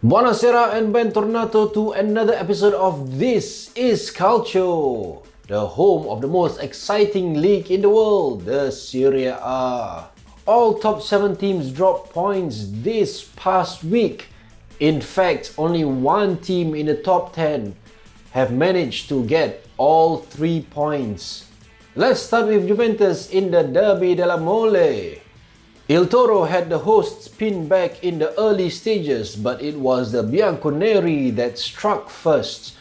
Buonasera and bentornato to another episode of This is Calcio, the home of the most exciting league in the world, the Serie A. All top 7 teams dropped points this past week. In fact, only one team in the top 10 have managed to get all 3 points. Let's start with Juventus in the Derby della Mole. Il Toro had the hosts pinned back in the early stages, but it was the Bianconeri that struck first.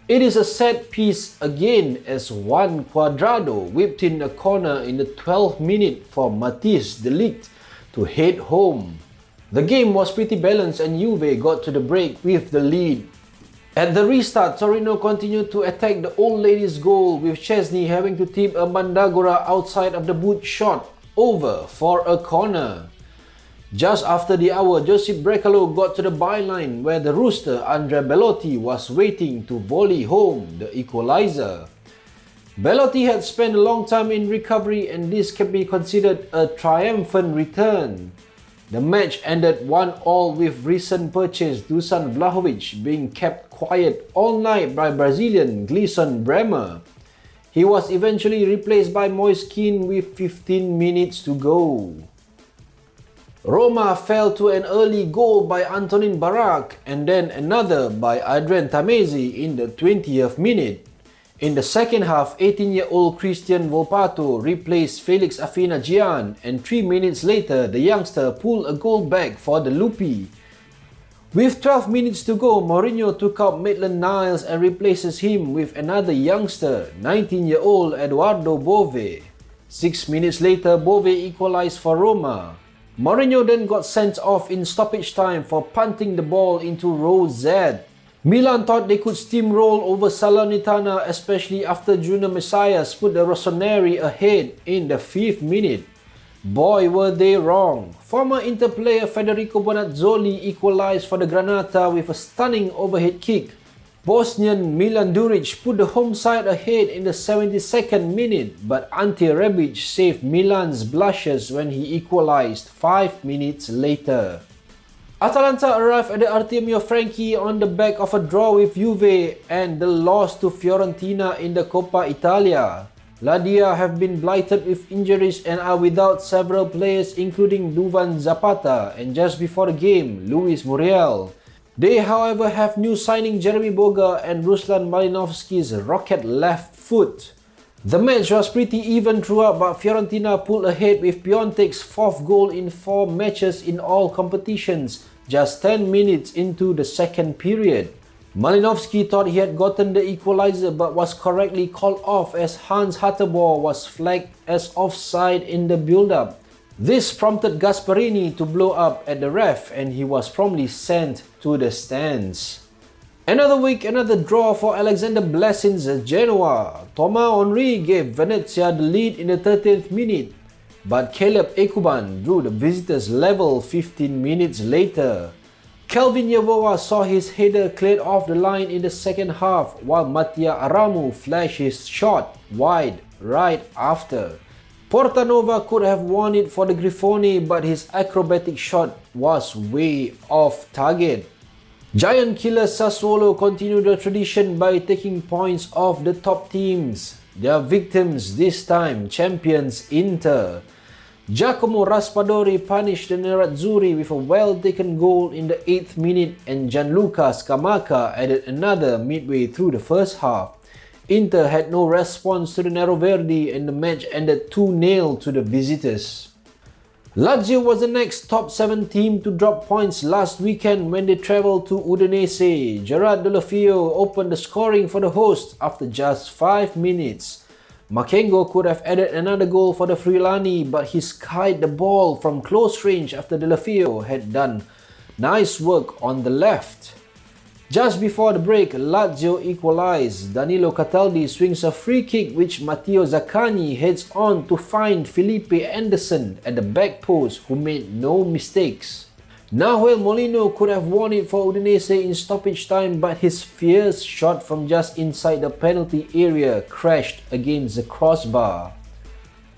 It is a set piece again as Juan Cuadrado whipped in a corner in the 12th minute for Matthijs de Ligt to head home. The game was pretty balanced and Juve got to the break with the lead. At the restart, Torino continued to attack the old lady's goal, with Chesney having to tip a Mandagora outside of the boot shot over for a corner. Just after the hour, Josip Brekalo got to the byline where the rooster Andrea Belotti was waiting to volley home the equalizer. Belotti had spent a long time in recovery and this can be considered a triumphant return. The match ended 1-1 with recent purchase Dusan Vlahovic being kept quiet all night by Brazilian Gleison Bremer. He was eventually replaced by Moise Kean with 15 minutes to go. Roma fell to an early goal by Antonin Barak and then another by Adrien Tamezi in the 20th minute. In the second half, 18-year-old Christian Volpato replaced Felix Afena-Gyan and 3 minutes later, the youngster pulled a goal back for the Lupi. With 12 minutes to go, Mourinho took out Maitland-Niles and replaces him with another youngster, 19-year-old Eduardo Bove. 6 minutes later, Bove equalized for Roma. Mourinho then got sent off in stoppage time for punting the ball into Row Z. Milan thought they could steamroll over Salernitana, especially after Junior Messias put the Rossoneri ahead in the 5th minute. Boy, were they wrong. Former Inter player Federico Bonazzoli equalized for the Granata with a stunning overhead kick. Bosnian Milan Duric put the home side ahead in the 72nd minute, but Ante Rebic saved Milan's blushes when he equalized 5 minutes later. Atalanta arrived at the Artemio Franchi on the back of a draw with Juve and the loss to Fiorentina in the Coppa Italia. Ladia have been blighted with injuries and are without several players including Duvan Zapata and just before the game, Luis Muriel. They however have new signing Jeremy Boga and Ruslan Malinovsky's rocket left foot. The match was pretty even throughout, but Fiorentina pulled ahead with Piontek's 4th goal in 4 matches in all competitions, just 10 minutes into the second period. Malinovsky thought he had gotten the equalizer but was correctly called off as Hans Hateboer was flagged as offside in the build-up. This prompted Gasperini to blow up at the ref and he was promptly sent to the stands. Another week, another draw for Alexander Blessin's Genoa. Thomas Henry gave Venezia the lead in the 13th minute, but Caleb Ekuban drew the visitors level 15 minutes later. Kelvin Yeboah saw his header cleared off the line in the second half, while Mattia Aramu flashed his shot wide right after. Portanova could have won it for the Grifoni, but his acrobatic shot was way off target. Giant killer Sassuolo continued the tradition by taking points off the top teams. Their victims this time, champions Inter. Giacomo Raspadori punished the Nerazzurri with a well-taken goal in the 8th minute and Gianluca Scamacca added another midway through the first half. Inter had no response to the Neroverdi and the match ended 2-0 to the visitors. Lazio was the next top 7 team to drop points last weekend when they travelled to Udinese. Gerard Deulofeu opened the scoring for the hosts after just 5 minutes. Makengo could have added another goal for the Friulani, but he skied the ball from close range after Deulofeu had done nice work on the left. Just before the break, Lazio equalized. Danilo Cataldi swings a free kick which Matteo Zaccagni heads on to find Felipe Anderson at the back post, who made no mistakes. Nahuel Molino could have won it for Udinese in stoppage time, but his fierce shot from just inside the penalty area crashed against the crossbar.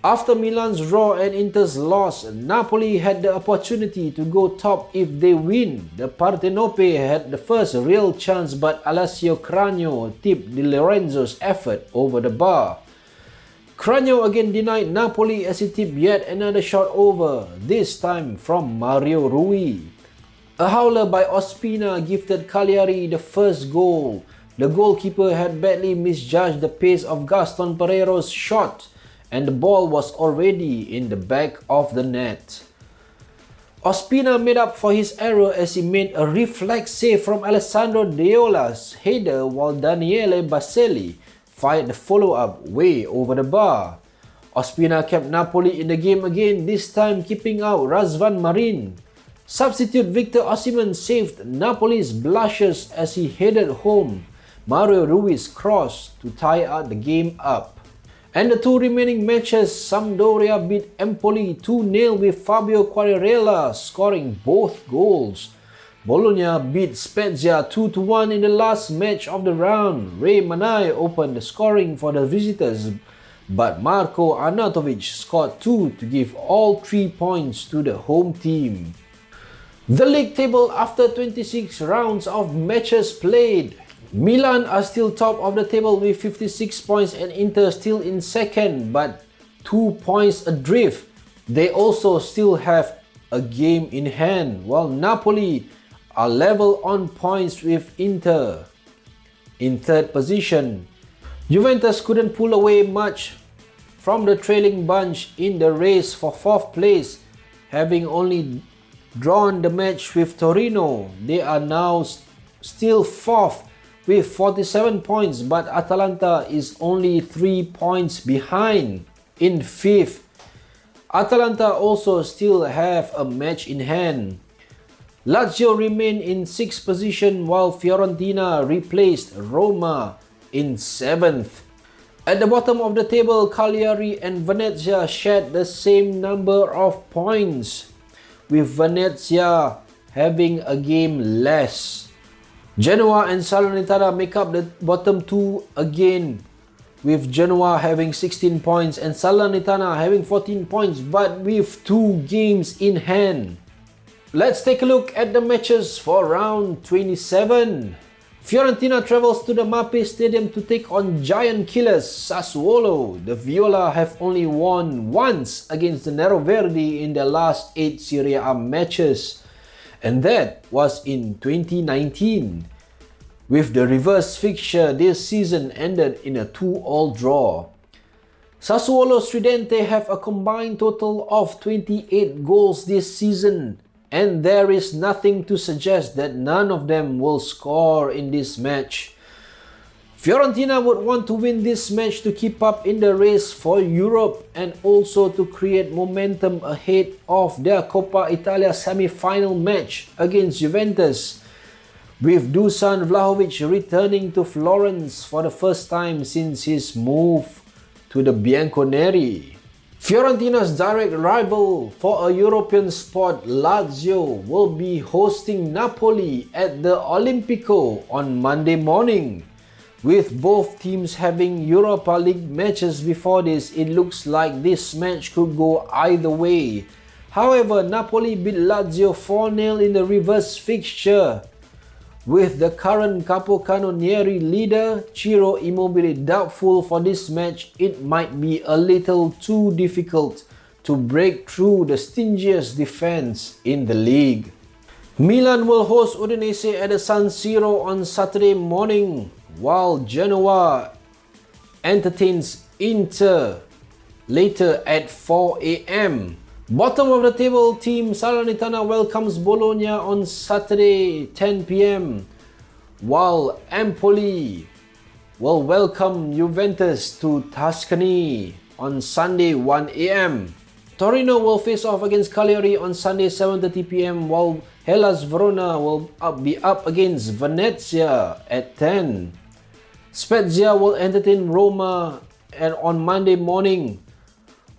After Milan's draw and Inter's loss, Napoli had the opportunity to go top if they win. The Partenope had the first real chance, but Alessio Cragno tipped Di Lorenzo's effort over the bar. Cragno again denied Napoli as he tipped yet another shot over, this time from Mario Rui. A howler by Ospina gifted Cagliari the first goal. The goalkeeper had badly misjudged the pace of Gaston Pereiro's shot, and the ball was already in the back of the net. Ospina made up for his error as he made a reflex save from Alessandro Deola's header, while Daniele Baselli fired the follow-up way over the bar. Ospina kept Napoli in the game again, this time keeping out Razvan Marin. Substitute Victor Osimhen saved Napoli's blushes as he headed home Mario Rui's cross to tie out the game up. And the two remaining matches, Sampdoria beat Empoli 2-0 with Fabio Quagliarella scoring both goals. Bologna beat Spezia 2-1 in the last match of the round. Ray Manai opened the scoring for the visitors, but Marko Arnautovic scored 2 to give all 3 points to the home team. The league table after 26 rounds of matches played. Milan are still top of the table with 56 points and Inter still in second, but 2 points adrift. They also still have a game in hand, while Napoli are level on points with Inter in third position. Juventus couldn't pull away much from the trailing bunch in the race for fourth place, having only drawn the match with Torino. They are now still fourth with 47 points, but Atalanta is only 3 points behind in fifth. Atalanta also still have a match in hand. Lazio remain in sixth position, while Fiorentina replaced Roma in seventh. At the bottom of the table, Cagliari and Venezia shared the same number of points, with Venezia having a game less. Genoa and Salernitana make up the bottom two again, with Genoa having 16 points and Salernitana having 14 points, but with 2 games in hand. Let's take a look at the matches for round 27. Fiorentina travels to the Mapei Stadium to take on giant killers Sassuolo. The Viola have only won once against the Neroverdi in their last 8 Serie A matches, and that was in 2019. With the reverse fixture, this season ended in a 2-2 draw. Sassuolo Tridente have a combined total of 28 goals this season, and there is nothing to suggest that none of them will score in this match. Fiorentina would want to win this match to keep up in the race for Europe and also to create momentum ahead of their Coppa Italia semi-final match against Juventus, with Dusan Vlahovic returning to Florence for the first time since his move to the Bianconeri. Fiorentina's direct rival for a European spot, Lazio, will be hosting Napoli at the Olimpico on Monday morning. With both teams having Europa League matches before this, it looks like this match could go either way. However, Napoli beat Lazio 4-0 in the reverse fixture. With the current capocannoniere leader Ciro Immobile doubtful for this match, it might be a little too difficult to break through the stingiest defense in the league. Milan will host Udinese at the San Siro on Saturday morning, while Genoa entertains Inter later at 4 a.m. Bottom of the table team Salernitana welcomes Bologna on Saturday 10 p.m, while Empoli will welcome Juventus to Tuscany on Sunday 1 a.m. Torino will face off against Cagliari on Sunday 7:30 p.m, while Hellas Verona will be up against Venezia at 10. Spezia will entertain Roma on Monday morning,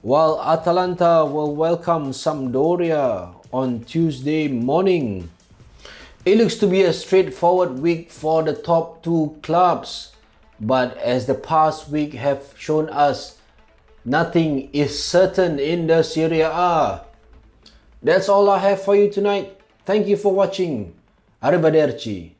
while Atalanta will welcome Sampdoria on Tuesday morning. It looks to be a straightforward week for the top 2 clubs, but as the past week have shown us, Nothing is certain in the Serie A. That's all I have for you tonight. Thank you for watching. Arrivederci.